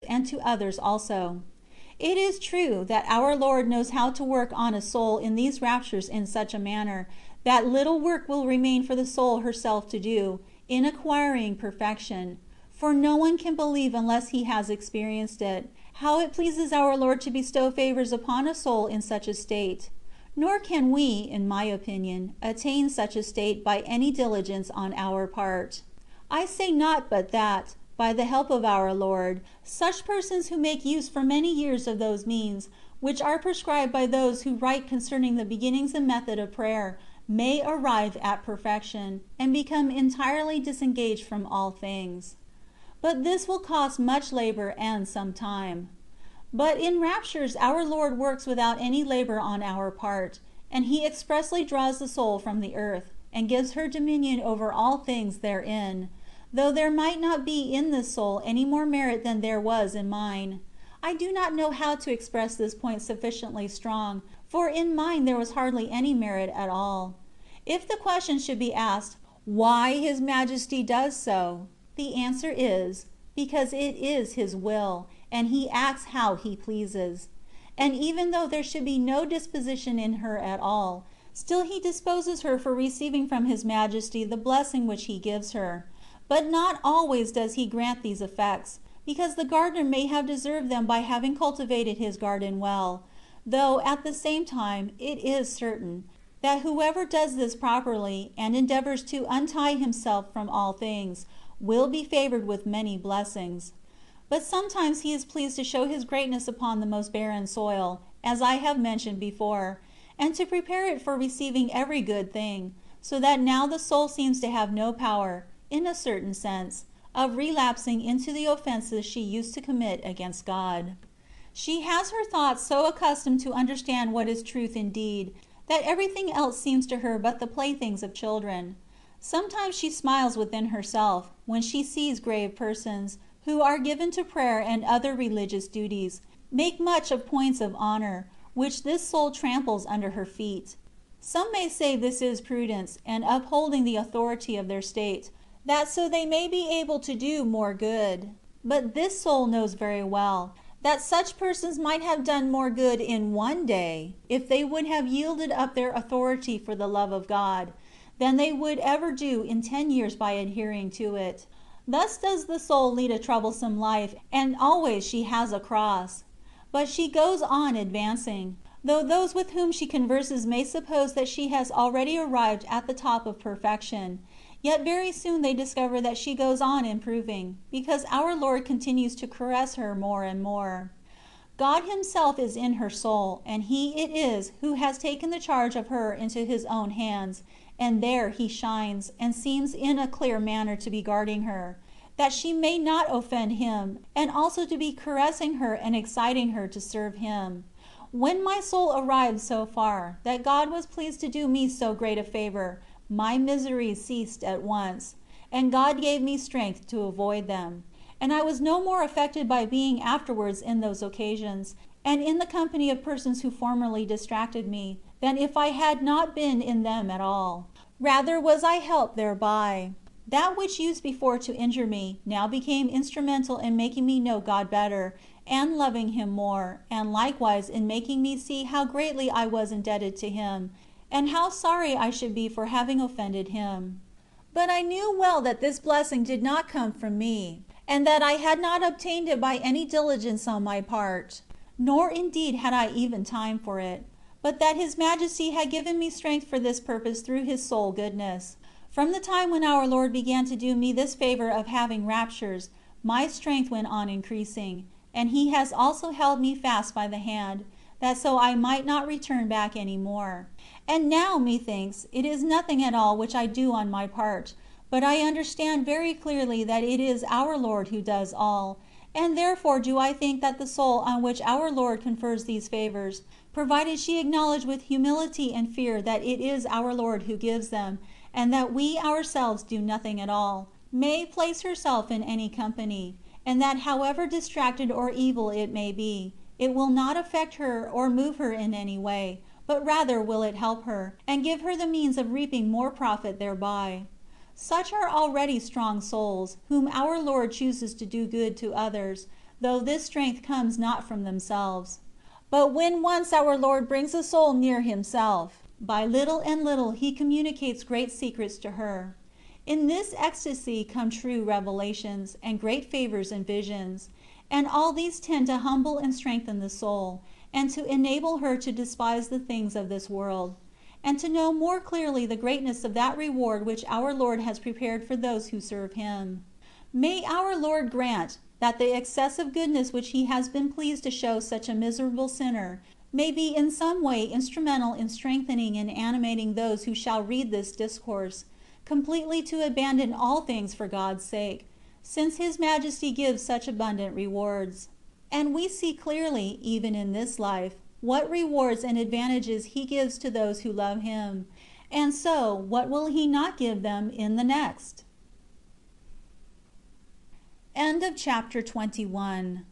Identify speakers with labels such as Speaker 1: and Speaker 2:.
Speaker 1: and to others also. It is true that our Lord knows how to work on a soul in these raptures in such a manner that little work will remain for the soul herself to do in acquiring perfection, for no one can believe unless he has experienced it, how it pleases our Lord to bestow favors upon a soul in such a state. Nor can we, in my opinion, attain such a state by any diligence on our part. I say not but that, by the help of our Lord, such persons who make use for many years of those means which are prescribed by those who write concerning the beginnings and method of prayer may arrive at perfection, and become entirely disengaged from all things. But this will cost much labor and some time. But in raptures our Lord works without any labor on our part, and He expressly draws the soul from the earth, and gives her dominion over all things therein, though there might not be in this soul any more merit than there was in mine. I do not know how to express this point sufficiently strong, for in mine there was hardly any merit at all. If the question should be asked, why His Majesty does so, the answer is, because it is His will, and He acts how He pleases. And even though there should be no disposition in her at all, still He disposes her for receiving from His Majesty the blessing which He gives her. But not always does He grant these effects, because the gardener may have deserved them by having cultivated his garden well, though at the same time it is certain that whoever does this properly, and endeavors to untie himself from all things, will be favored with many blessings. But sometimes He is pleased to show His greatness upon the most barren soil, as I have mentioned before, and to prepare it for receiving every good thing, so that now the soul seems to have no power, in a certain sense, of relapsing into the offenses she used to commit against God. She has her thoughts so accustomed to understand what is truth indeed, that everything else seems to her but the playthings of children. Sometimes she smiles within herself, when she sees grave persons, who are given to prayer and other religious duties, make much of points of honor, which this soul tramples under her feet. Some may say this is prudence, and upholding the authority of their state, that so they may be able to do more good. But this soul knows very well, that such persons might have done more good in one day, if they would have yielded up their authority for the love of God, than they would ever do in 10 years by adhering to it. Thus does the soul lead a troublesome life, and always she has a cross. But she goes on advancing, though those with whom she converses may suppose that she has already arrived at the top of perfection. Yet very soon they discover that she goes on improving, because our Lord continues to caress her more and more. God Himself is in her soul, and He it is who has taken the charge of her into His own hands, and there He shines, and seems in a clear manner to be guarding her, that she may not offend Him, and also to be caressing her and exciting her to serve Him. When my soul arrived so far, that God was pleased to do me so great a favor, my miseries ceased at once, and God gave me strength to avoid them. And I was no more affected by being afterwards in those occasions, and in the company of persons who formerly distracted me, than if I had not been in them at all. Rather was I helped thereby. That which used before to injure me, now became instrumental in making me know God better, and loving Him more, and likewise in making me see how greatly I was indebted to Him, and how sorry I should be for having offended Him. But I knew well that this blessing did not come from me, and that I had not obtained it by any diligence on my part, nor indeed had I even time for it, but that His Majesty had given me strength for this purpose through His sole goodness. From the time when our Lord began to do me this favor of having raptures, my strength went on increasing, and He has also held me fast by the hand, that so I might not return back any more. And now, methinks, it is nothing at all which I do on my part, but I understand very clearly that it is our Lord who does all, and therefore do I think that the soul on which our Lord confers these favors, provided she acknowledge with humility and fear that it is our Lord who gives them, and that we ourselves do nothing at all, may place herself in any company, and that however distracted or evil it may be, it will not affect her or move her in any way, but rather will it help her, and give her the means of reaping more profit thereby. Such are already strong souls, whom our Lord chooses to do good to others, though this strength comes not from themselves. But when once our Lord brings a soul near Himself, by little and little He communicates great secrets to her. In this ecstasy come true revelations, and great favors and visions, and all these tend to humble and strengthen the soul, and to enable her to despise the things of this world, and to know more clearly the greatness of that reward which our Lord has prepared for those who serve Him. May our Lord grant that the excessive goodness which He has been pleased to show such a miserable sinner may be in some way instrumental in strengthening and animating those who shall read this discourse, completely to abandon all things for God's sake, since His Majesty gives such abundant rewards. And we see clearly, even in this life, what rewards and advantages He gives to those who love Him, and so what will He not give them in the next? End of chapter 21.